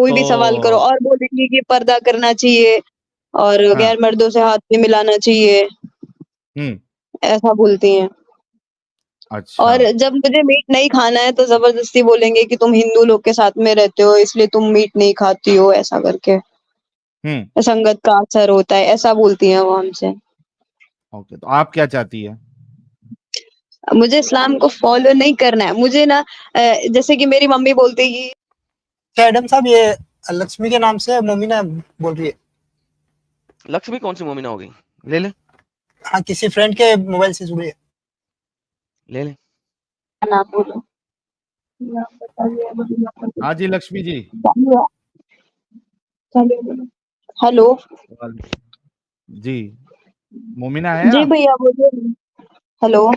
कोई भी सवाल करो तो और बोलेंगे कि पर्दा करना चाहिए और हाँ। गैर मर्दों से हाथ नहीं मिलाना चाहिए, हम्म। ऐसा बोलती हैं। अच्छा। और जब मुझे मीट नहीं खाना है तो ज़बरदस्ती बोलेंगे कि तुम हिंदू लोग के साथ में रहते हो इसलिए तुम मीट नहीं खाती हो, ऐसा करके। हम्म। संगत का असर होता है, ऐसा बोलती हैं वो हमसे। ओके, तो आप क्या चाहती है? मुझे इस्लाम को फ़ॉलो नहीं करना है। मुझे ना जैसे कि मेरी मम्मी बोलती है कि मैडम साहब, ये लक्ष्मी के नाम से मोमिना बोल रही है। लक्ष्मी कौन सी मोमिना हो गई? ले ले हाँ, किसी फ्रेंड के मोबाइल से जुड़ी है। ले ले। ना बोलो। हाँ जी, लक्ष्मी जी। हेलो। जी, मोमिना है जी आप? भैया बोलिए। हेलो,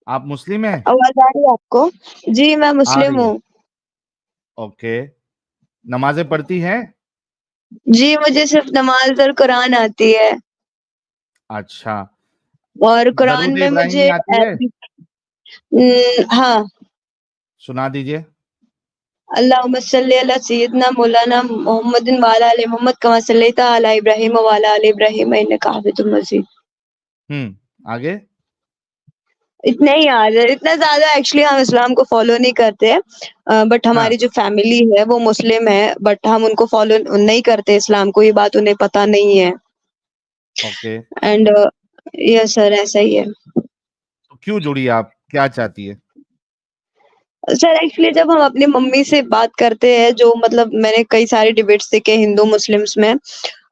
आप मुस्लिम हैं? आवाज़ आ रही है आपको? जी, मैं आ मुस्लिम रही है। हूँ। ओके, नमाजें पढ़ती हैं? जी, मुझे सिर्फ़ नमाज़ और कुरान आती है अच्छा, और कुरान दरूद में इब्राहिमी मुझे आती है? हाँ। सुना दीजिए। अल्लाहुम्मा सल्ली अला सय्यिदना मौलाना मुहम्मदिन व अला आलि मुहम्मद कमा सल्लैता अला इब्राहीम व अला आलि इब्राहीम इन्नका हमीदुम मजीद। आगे। इतना ही याद है, इतना ज़्यादा एक्चुअली हम इस्लाम को फ़ॉलो नहीं करते हैं, बट हाँ। हमारी जो फैमिली है वो मुस्लिम है, बट हम उनको फ़ॉलो नहीं करते इस्लाम को, ये बात उन्हें पता नहीं है। ओके, एंड यस सर, ऐसा ही है। तो क्यों जुड़ी आप, क्या चाहती है? सर एक्चुअली जब हम अपनी मम्मी से बात करते हैं, जो मतलब मैंने कई सारे डिबेट्स देखे हिंदू मुस्लिम्स में,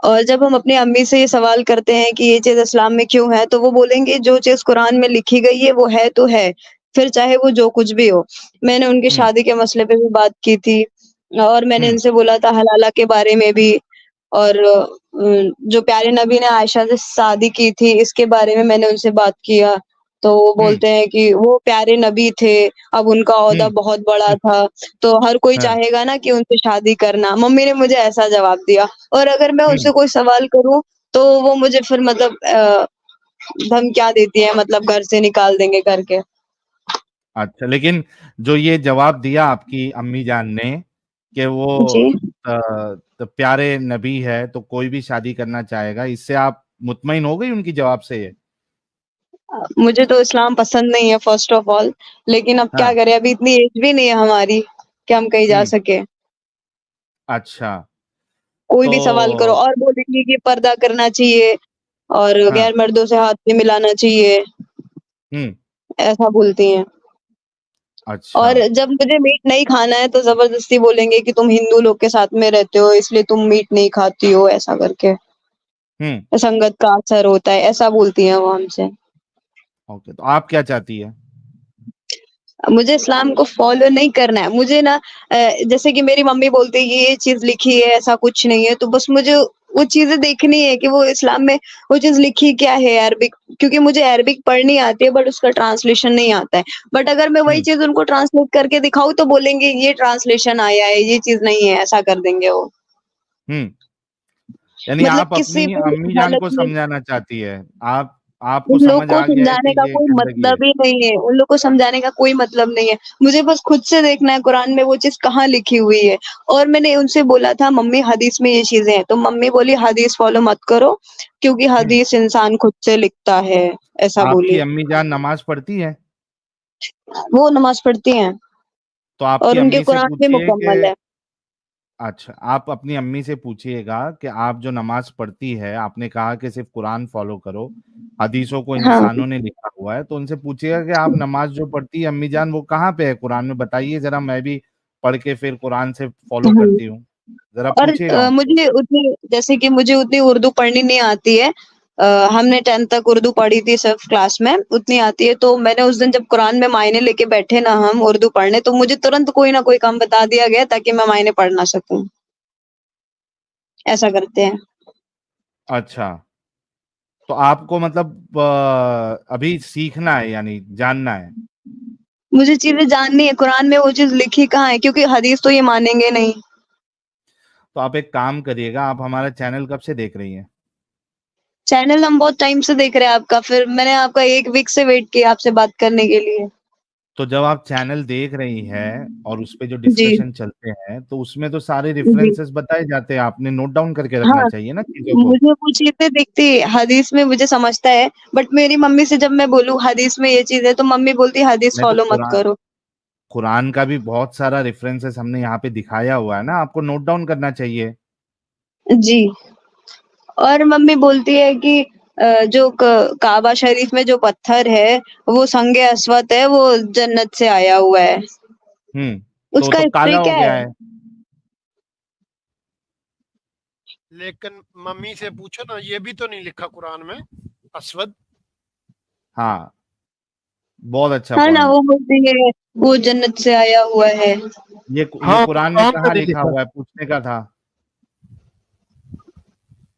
और जब हम अपनी अम्मी से ये सवाल करते हैं कि ये चीज़ इस्लाम में क्यों है, तो वो बोलेंगे जो चीज़ कुरान में लिखी गई है वो है तो है, फिर चाहे वो जो कुछ भी हो। मैंने उनकी हम्म। शादी के मसले पे भी बात की थी और मैंने हम्म। इनसे बोला था हलाला के बारे में भी, और जो प्यारे नबी ने आयशा से शादी की थी इसके बारे में मैंने उनसे बात किया। तो वो हम्म। बोलते हैं कि वो प्यारे नबी थे, अब उनका ओहदा हम्म। बहुत बड़ा था, तो हर कोई हाँ। चाहेगा ना कि उनसे शादी करना। मम्मी ने मुझे ऐसा जवाब दिया और अगर मैं उनसे हम्म। कोई सवाल करूँ, तो वो मुझे फिर मतलब धमकियाँ देती हैं, मतलब घर से निकाल देंगे करके। अच्छा, लेकिन जो ये जवाब दिया आपकी अम्मी जान ने कि वो जी। तो प्यारे नबी है तो कोई भी शादी करना चाहेगा, इससे आप मुतमईन हो गई उनकी जवाब से? ये मुझे तो इस्लाम पसंद नहीं है फर्स्ट ऑफ ऑल, लेकिन अब क्या हाँ। करें, अभी इतनी एज भी नहीं है हमारी कि हम कहीं जा हम्म। सके। अच्छा। कोई तो भी सवाल करो और बोलेंगे कि पर्दा करना चाहिए और हाँ। गैर मर्दों से हाथ नहीं मिलाना चाहिए, हम्म। ऐसा बोलती हैं। अच्छा। और जब मुझे मीट नहीं खाना है तो ज़बरदस्ती बोलेंगे कि तुम हिंदू लोग के साथ में रहते हो इसलिए तुम मीट नहीं खाती हो, ऐसा करके। हम्म। संगत का असर होता है, ऐसा बोलती हैं वो हमसे। ओके, तो आप क्या चाहती है? मुझे इस्लाम को फ़ॉलो नहीं करना है। मुझे ना जैसे कि मेरी मम्मी बोलती है कि ये चीज़ लिखी है, ऐसा कुछ नहीं है, तो बस मुझे वो चीज़ें देखनी है कि वो इस्लाम में वो चीज़ लिखी क्या है अरबिक, क्योंकि मुझे अरबिक पढ़नी आती है बट उसका ट्रांसलेशन नहीं आता है। बट अगर मैं वही हम्म। चीज़ उनको ट्रांसलेट करके दिखाऊँ तो बोलेंगे ये ट्रांसलेशन आया है, ये चीज़ नहीं है, ऐसा कर देंगे वो। हम्म। यानी मतलब आप किसी अपनी भी अम्मी जान हालत को में समझाना चाहती है? आप आपको उन लोग समझ को आ गया है समझाने कि का ये कोई गंदगी है? मतलब ही नहीं है, उन लोग को समझाने का कोई मतलब नहीं है। मुझे बस खुद से देखना है कुरान में वो चीज़ कहाँ लिखी हुई है। और मैंने उनसे बोला था मम्मी हदीस में ये चीज़ें हैं, तो मम्मी बोली हदीस फ़ॉलो मत करो क्योंकि हम्म। हदीस इंसान खुद से लिखता है, ऐसा आपकी बोली। अम्मी जान नमाज पढ़ती है? वो नमाज़ पढ़ती हैं तो आपकी और उनके अम्मी से कुरान भी पूछिए मुकम्मल कि है। अच्छा, आप अपनी अम्मी से पूछिएगा कि आप जो नमाज पढ़ती है, आपने कहा कि सिर्फ कुरान फॉलो करो, हदीसों को हाँ। इंसानों ने लिखा हुआ है, तो उनसे पूछिएगा कि आप नमाज जो पढ़ती है अम्मी जान वो कहाँ पे है कुरान में, बताइए जरा, मैं भी पढ़ के फिर कुरान से फॉलो हाँ। करती हूँ। जरा और पूछिएगा उनसे। मुझे उतनी जैसे कि मुझे उतनी उर्दू पढ़नी नहीं आती है। हमने 10th तक उर्दू पढ़ी थी सिर्फ क्लास में, उतनी आती है। तो मैंने उस दिन जब कुरान में मायने लेके बैठे ना हम उर्दू पढ़ने, तो मुझे तुरंत कोई ना कोई काम बता दिया गया ताकि मैं मायने पढ़ ना सकूँ। ऐसा करते हैं। अच्छा, तो आपको मतलब अभी सीखना है यानी जानना है? मुझे चीज़ें जाननी है, कुरान में वो चीज़ लिखी कहाँ है, क्योंकि हदीस तो ये मानेंगे नहीं। तो आप एक काम करिएगा, आप हमारा चैनल कब से देख रही हैं? चैनल हम बहुत टाइम से देख रहे हैं आपका, फिर मैंने आपका 1 वीक से वेट किया आपसे बात करने के लिए। तो जब आप चैनल देख रही है और उस पे जो जी, डिस्कशन चलते हैं तो उसमें तो सारे जी। रेफरेंसेस बताए जाते हैं, आपने नोट डाउन करके रखना हाँ, चाहिए ना चीजों को। मुझे वो चीज़ें दिखती हदीस में मुझे समझता है, बट मेरी मम्मी से जब मैं बोलूँ हदीस में ये चीज़ है, तो मम्मी बोलती है हदीस नहीं तो फॉलो मत कुरान करो। कुरान का भी बहुत सारा रेफरेंसेस हमने यहाँ पे दिखाया हुआ है ना, आपको नोट डाउन करना चाहिए। जी, और मम्मी बोलती है कि जो काबा शरीफ में जो पत्थर है, वो संगे अस्वद है, वो जन्नत से आया हुआ है। उसका तो हिस्ट्री काला हो क्या गया है? है। लेकिन मम्मी से पूछो ना, ये भी तो नहीं लिखा कुरान में अस्वद। हाँ, बहुत अच्छा हाँ ना, पॉइंट। वो बोलती है वो जन्नत से आया हुआ है। ये हाँ, कुरान में कुरान में कहाँ नहीं लिखा लिखा। हुआ है, पूछने का था।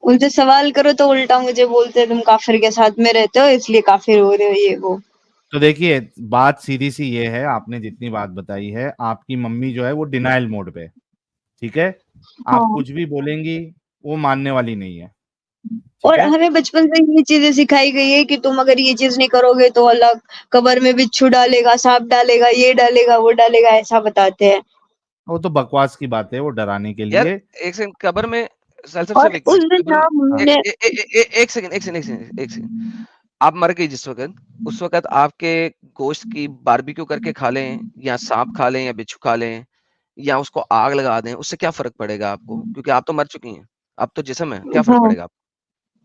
उनसे सवाल करो तो उल्टा मुझे बोलते हैं तुम काफिर के साथ में रहते हो इसलिए काफिर हो रहे हो ये वो। तो देखिए, बात सीधी सी ये है, आपने जितनी बात बताई है, आपकी मम्मी जो है वो डिनायल मोड पे है, ठीक है। आप हाँ, कुछ भी बोलेंगी वो मानने वाली नहीं है, ठीक और है। हमें बचपन से ये चीजें सिखाई गई है कि तुम अगर ये चीज नहीं करोगे तो अल्लाह कब्र में बिच्छू डालेगा, सांप डालेगा, ये डालेगा, वो डालेगा, ऐसा बताते हैं। वो तो बकवास की बात है, वो डराने के यार लिए। एक सेकंड, कब्र में साहिल और साहब एक उस मिनट, दिन कब्र ना में हाँ, हमने एक सेकंड, आप मर गई जिस वक़्त, उस वक़्त आपके गोश्त की बारबेक्यू करके खा लें या सांप खा लें या बिच्छू खा लें या उसको आग लगा दें, उससे क्या फ़र्क पड़ेगा आपको? क्योंकि आप तो मर चुकी हैं, अब तो जिस्म है, क्या फ़र्क हाँ, पड़ेगा आपको?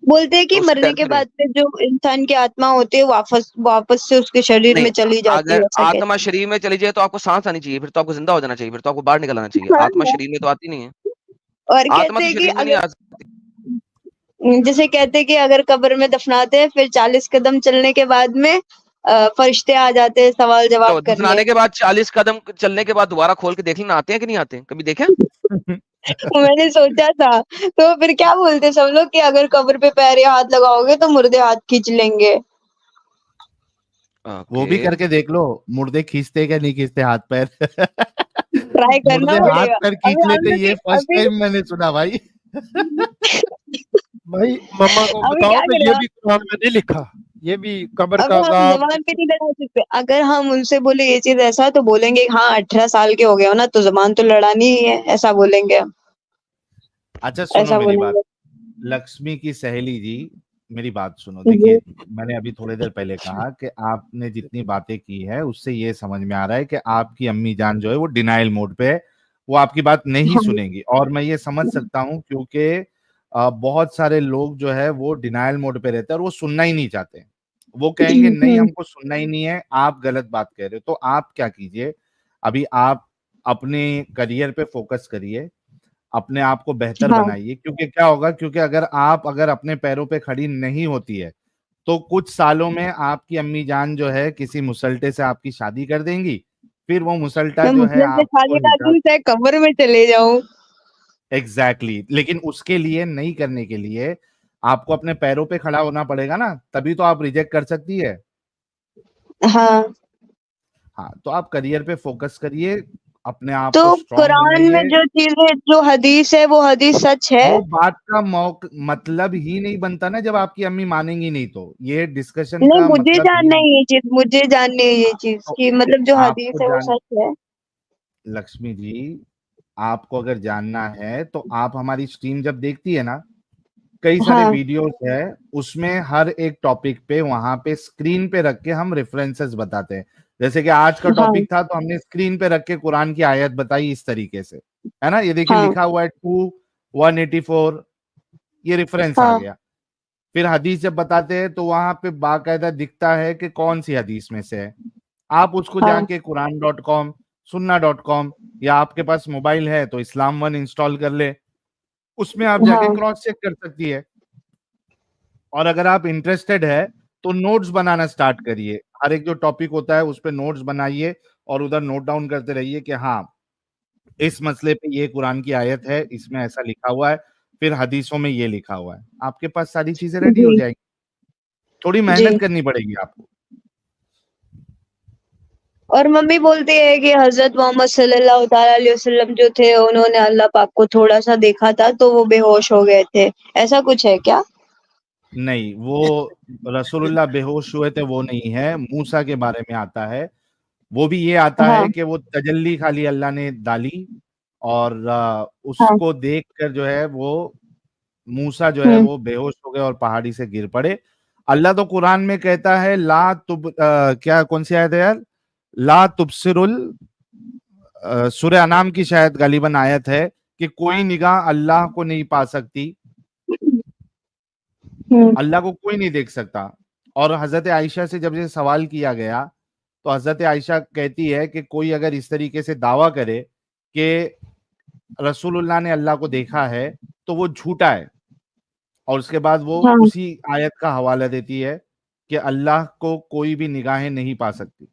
बोलते हैं कि तो उससे मरने डर के क्यों नहीं? बाद से जो इंसान की आत्मा होती है वापस वापस से उसके शरीर नहीं, में चली जाती अगर है, ऐसा आत्मा कहते हैं। शरीर में चली जाए तो आपको साँस आनी चाहिए, फिर तो आपको ज़िंदा हो जाना चाहिए, फिर तो आपको बाहर निकल आना चाहिए। हाँ आत्मा ना, शरीर में तो आती नहीं है, और आत्मा कहते तो हैं कि शरीर में नहीं अगर आ सकती। जैसे कहते हैं कि अगर कब्र में दफनाते हैं फिर 40 कदम चलने के बाद में फरिश्ते आ जाते हैं सवाल जवाब तो करने। दफनाने के बाद 40 कदम चलने के बाद दोबारा खोल के देख लेना, आते हैं कि नहीं आते हैं? कभी देखे? मैंने सोचा था, तो फिर क्या बोलते सब लोग कि अगर कब्र पे पैर या हाथ लगाओगे तो मुर्दे हाथ खींच लेंगे। वो ओके। भी करके देख लो, मुर्दे खींचते क्या नहीं खींचते हाथ पैर। ट्राई करना मुर्दे हाथ पड़ेगा। पैर खींच अभी हम लेते, लोग ये फर्स्ट अभी टाइम मैंने सुना भाई। भाई मम्मा को अभी बताओ क्या तो, ये करें, भी कुरान में नहीं लिखा। ये भी कब्र का अभी हम अजाब। जबान पे नहीं लड़ा सकते। अगर हम उनसे बोले ये चीज ऐसा तो बोलेंगे हाँ 18 साल के हो गए हो ना तो जबान तो लड़ानी ही है, ऐसा बोलेंगे हम। अच्छा सुनो ऐसा मेरी बात, बोलेंगे। लक्ष्मी की सहेली जी, मेरी बात सुनो। जी, देखिए, मैंने अभी थोड़ी देर पहले कहा कि आपने जितनी बातें की है उससे ये समझ में आ रहा है कि आपकी अम्मी जान जो है वो डिनायल मोड पे है, वो आपकी बात नहीं हाँ, सुनेंगी। और मैं ये समझ सकता हूँ क्योंकि बहुत सारे लोग जो है वो डिनायल मोड पे रहते हैं और वो सुनना ही नहीं चाहते। वो कहेंगे नहीं, हमको सुनना ही नहीं है, आप गलत बात कह रहे हो। तो आप क्या कीजिए, अभी आप अपने करियर पे फोकस करिए, अपने आप को बेहतर हाँ, बनाइए। क्योंकि क्या होगा, क्योंकि अगर अपने पैरों पे खड़ी नहीं होती है तो कुछ सालों में आपकी अम्मी जान जो है किसी मुसल्टे से आपकी शादी कर देंगी, फिर वो मुसल्टा मैं जो है मुस्लिम से आपको शादी ना हिसाब। करूं चाहे कब्र में चले जाऊं। लेकिन उसके लिए, नहीं करने के लिए आपको अपने पैरों पे खड़ा होना पड़ेगा ना, तभी तो आप रिजेक्ट कर सकती है। हाँ, हाँ, तो आप करियर पे फोकस करिए, अपने आप तो को स्ट्रांग कुरान में बनाइए। जो चीजें जो हदीस है वो हदीस सच है। वो बात का मतलब ही नहीं बनता ना जब आपकी अम्मी मानेंगी नहीं, तो ये डिस्कशन नहीं, का मुझे मतलब ही जानना है ये चीज, मुझे जाननी है ये चीज तो कि मतलब जो आपको हदीस है वो जान सच है। लक्ष्मी जी, आपको अगर जानना है तो आप हमारी स्ट्रीम जब देखती है ना, कई सारे हाँ, वीडियोस है, उसमें हर एक टॉपिक पे वहां पे स्क्रीन पे रख के हम रेफरेंसेस बताते हैं। जैसे कि आज का हाँ, टॉपिक था तो हमने स्क्रीन पे रख के कुरान की आयत बताई इस तरीके से, है ना। ये देखिए हाँ, लिखा हुआ है 2:184, ये रेफरेंस आ हाँ, गया। फिर हदीस जब बताते हैं तो वहां पे बाकायदा दिखता है कि कौन सी हदीस में से है। आप उसको हाँ, जाके कुरान.com, सुन्ना.com, या आपके पास मोबाइल है तो इस्लाम वन इंस्टॉल कर ले, उसमें आप जाके हाँ, क्रॉस चेक कर सकती है। और अगर आप इंटरेस्टेड है तो नोट्स बनाना स्टार्ट करिए, हर एक जो टॉपिक होता है उस पर नोट्स बनाइए और उधर नोट डाउन करते रहिए कि हाँ, इस मसले पे ये कुरान की आयत है, इसमें ऐसा लिखा हुआ है, फिर हदीसों में ये लिखा हुआ है। आपके पास सारी चीजें रेडी हो जी, जाएंगी, थोड़ी जी। मेहनत करनी पड़ेगी आपको। और मम्मी बोलती है कि हजरत मोहम्मद सल्लल्लाहु ताला अलैहि वसल्लम जो थे उन्होंने अल्लाह पाक को थोड़ा सा देखा था तो वो बेहोश हो गए थे, ऐसा कुछ है क्या? नहीं, वो रसूलुल्लाह बेहोश हुए थे वो नहीं है, मूसा के बारे में आता है। वो भी ये आता हाँ है कि वो तजल्ली खाली अल्लाह ने डाली और हाँ। उसको देखकर जो है वो मूसा जो है वो बेहोश हो गए और पहाड़ी से गिर पड़े। अल्लाह तो कुरान में कहता है क्या कौन सी आयत है यार, ला तुबसिरुल, सूरह अनाम की शायद गालिबन आयत है कि कोई निगाह अल्लाह को नहीं पा सकती, अल्लाह को कोई नहीं देख सकता। और हजरत आयशा से जब ये सवाल किया गया तो हजरत आयशा कहती है कि कोई अगर इस तरीके से दावा करे कि रसूलुल्लाह ने अल्लाह को देखा है तो वो झूठा है। और उसके बाद वो हाँ। उसी आयत का हवाला देती है कि अल्लाह को कोई भी निगाहें नहीं पा सकती।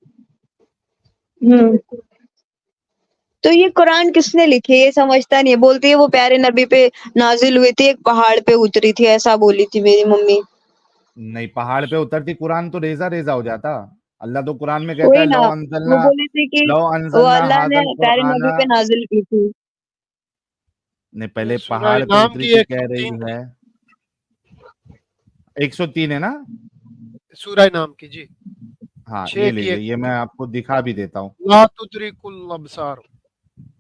तो ये कुरान किसने लिखी है? ये समझता नहीं है। बोलती है वो प्यारे नबी पे नाजिल हुई थी, एक पहाड़ पे उतरी थी, ऐसा बोली थी मेरी मम्मी। नहीं, पहाड़ पे उतरती कुरान तो रेजा रेजा हो जाता। अल्लाह तो कुरान में कहता वही है ना, वो बोली थी कि लौ वो अंजलना अल्लाह ने हादल प्यारे नबी कुराना, पे नाजिल की थी। ने ये पहले सूरह पहाड़ पे इनाम उतरी की थी कह 103 रही थी, है। 103 है ना? सूरह इनाम की जी, हाँ 6 ये की लीजिए, ये 103। मैं आपको दिखा भी देता हूँ। ला तुदरिकुल अबसार,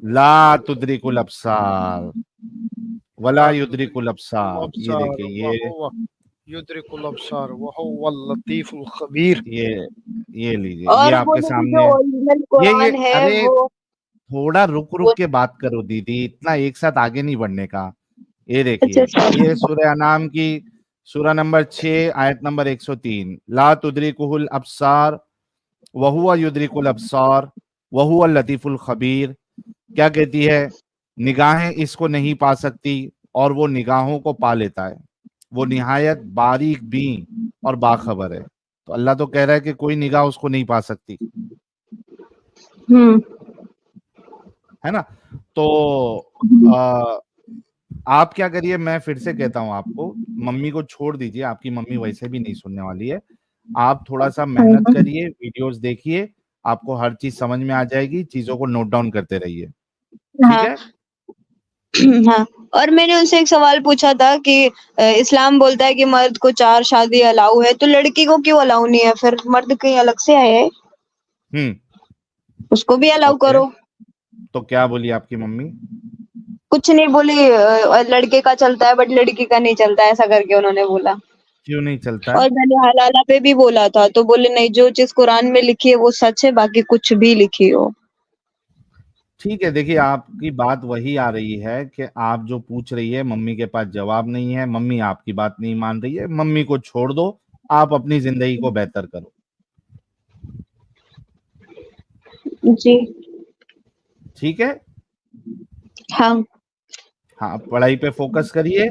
ला तुदरिकुल अब्सार वला ला युदरिकुल तुदरिकुल अब्सार, ये अबसार देखिए व हुवा युदरिकुल अबसार व हुवल लतीफुल खबीर। ये लीजिए, ये और आपके बोली थी जो सामने है। ओरिजिनल ये कुरान है अरे वो थोड़ा रुक रुक वो के बात करो दीदी, इतना एक साथ आगे नहीं बढ़ने का। ये अच्छा देखिए, अच्छा। ये सूरह अनाम की सूरह नंबर 6 आयत नंबर 103, ला तुदरिकुल अब्सार वहुवा युदरिकुल अब्सार वहुवा लतीफुल खबीर। क्या कहती है? निगाहें इसको नहीं पा सकती और वो निगाहों को पा लेता है, वो निहायत बारीक बीन और बाखबर है। तो अल्लाह तो कह रहा है कि कोई निगाह उसको नहीं पा सकती, हम्म है ना? तो आ, आप क्या करिए, मैं फिर से कहता हूं आपको, मम्मी को छोड़ दीजिए, आपकी मम्मी वैसे भी नहीं सुनने वाली है। आप थोड़ा सा मेहनत करिए, वीडियोस देखिए, आपको हर चीज समझ में आ जाएगी, चीजों को नोट डाउन करते रहिए, ठीक हाँ। है? हाँ। और मैंने उनसे एक सवाल पूछा था कि इस्लाम बोलता है कि मर्द को 4 शादी अलाउ है, तो लड़की को क्यों अलाउ नहीं है? फिर मर्द कहीं अलग से आया है, हम्म। उसको भी अलाउ ओके, करो। तो क्या बोली आपकी मम्मी? कुछ नहीं बोली, लड़के का चलता है बट लड़की का नहीं चलता, ऐसा करके उन्होंने बोला। क्यों नहीं चलता है? और मैंने हलाला पे भी बोला था तो बोले नहीं, जो चीज कुरान में लिखी है वो सच है, बाकी कुछ भी लिखी हो। ठीक है, देखिए आपकी बात वही आ रही है कि आप जो पूछ रही है मम्मी के पास जवाब नहीं है, मम्मी आपकी बात नहीं मान रही है, मम्मी को छोड़ दो, आप अपनी जिंदगी को बेहतर करो, जी। ठीक है? हाँ। हाँ, पढ़ाई पे फोकस करिए,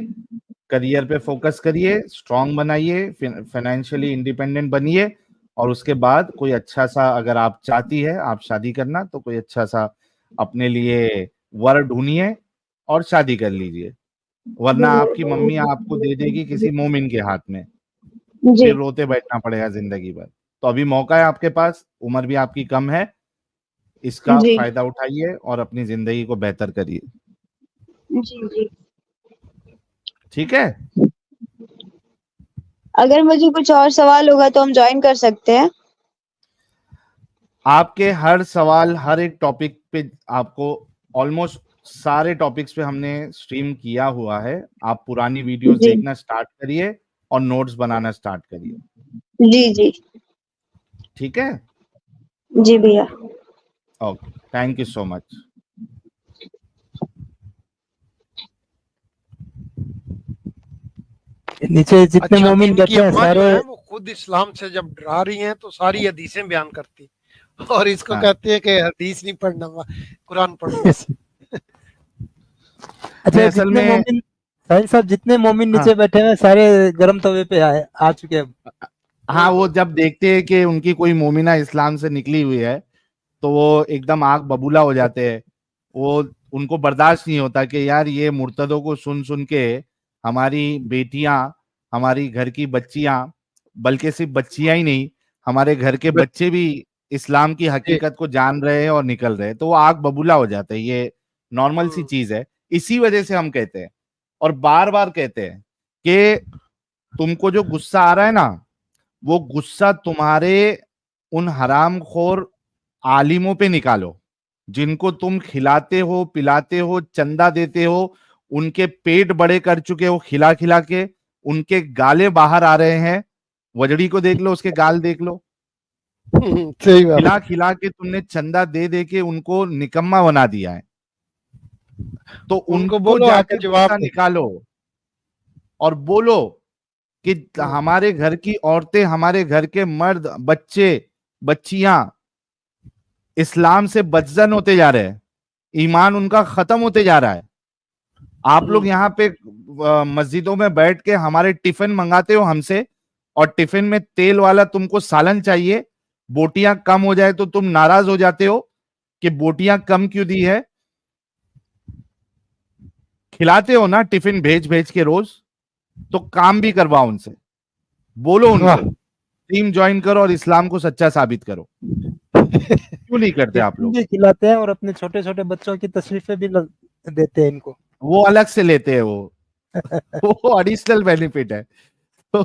करियर पे फोकस करिए, स्ट्रांग बनाइए, फाइनेंशियली इंडिपेंडेंट बनिए। और उसके बाद कोई अच्छा सा, अगर आप चाहती है आप शादी करना, तो कोई अच्छा सा अपने लिए वर ढूंढिए और शादी कर लीजिए, वरना आपकी मम्मी आपको दे देगी किसी मोमिन के हाथ में, जी फिर रोते बैठना पड़ेगा जिंदगी भर। तो अभी मौका है आपके पास, उम्र भी आपकी कम है, इसका जी फायदा उठाइए और अपनी जिंदगी को बेहतर करिए, जी जी। ठीक। ठीक है? अगर मुझे कुछ और सवाल होगा तो हम ज्वाइन कर सकते हैं। आपके हर सवाल, हर एक टॉपिक पे आपको, ऑलमोस्ट सारे टॉपिक्स पे हमने स्ट्रीम किया हुआ है। आप पुरानी वीडियोस जी देखना स्टार्ट करिए और नोट्स बनाना स्टार्ट करिए, जी जी। ठीक है? जी भैया। Okay, thank you so much. नीचे जितने अच्छा, मोमिन इनकी बैठे हैं अम्मा जो सारे, है वो खुद इस्लाम से जब डरा रही हैं तो सारी हदीसें बयान करती और इसको हाँ, कहती है कि हदीस नहीं पढ़ना, कुरान पढ़ो बस। नहीं अच्छा असल जितने में, मोमिन, साहिल साहब जितने मोमिन हाँ नीचे बैठे हैं सारे गर्म तवे पे आ चुके हैं। हाँ, वो जब देखते हैं कि उनकी कोई मोमिना इस्लाम से निकली हुई है तो वो एकदम आग बबूला हो जाते हैं। वो, उनको बर्दाश्त नहीं होता कि यार ये मुर्तदों को सुन सुन के हमारी बेटियां, हमारी घर की बच्चियां, बल्कि सिर्फ बच्चियां ही नहीं, हमारे घर के बच्चे भी इस्लाम की हकीकत को जान रहे हैं और निकल रहे हैं, तो वो आग बबूला हो जाता है। ये नॉर्मल सी चीज है। इसी वजह से हम कहते हैं और बार बार कहते हैं कि तुमको जो गुस्सा आ रहा है ना, वो गुस्सा तुम्हारे उन हरामखोर आलिमों पे निकालो, जिनको तुम खिलाते हो, पिलाते हो, चंदा देते हो, उनके पेट बड़े कर चुके हो खिला खिला के, उनके गाले बाहर आ रहे हैं। वजड़ी को देख लो, उसके गाल देख लो। सही बात खिला खिला के तुमने चंदा दे दे के उनको निकम्मा बना दिया है। तो उनको उनको बोलो जाके आके जवाब गुस्सा दे। निकालो और बोलो कि हमारे घर की औरतें, हमारे घर के मर्द, बच्चे, बच्चियां इस्लाम से बदजन होते जा रहे हैं, ईमान उनका खत्म होते जा रहा है। आप लोग यहाँ पे मस्जिदों में बैठ के हमारे टिफिन मंगाते हो हमसे, और टिफिन में तेल वाला तुमको सालन चाहिए, बोटियां कम हो जाए तो तुम नाराज हो जाते हो कि बोटियां कम क्यों दी है। खिलाते हो ना टिफिन भेज भेज के रोज, तो काम भी करवाओ उनसे, बोलो वाह। उनको टीम ज्वाइन करो और इस्लाम को सच्चा साबित करो। क्यों नहीं करते आप लोग? भी खिलाते हैं और अपने छोटे छोटे बच्चों की तशरीफें भी देते हैं इनको। वो अलग से लेते हैं, वो एडिशनल बेनिफिट है। तो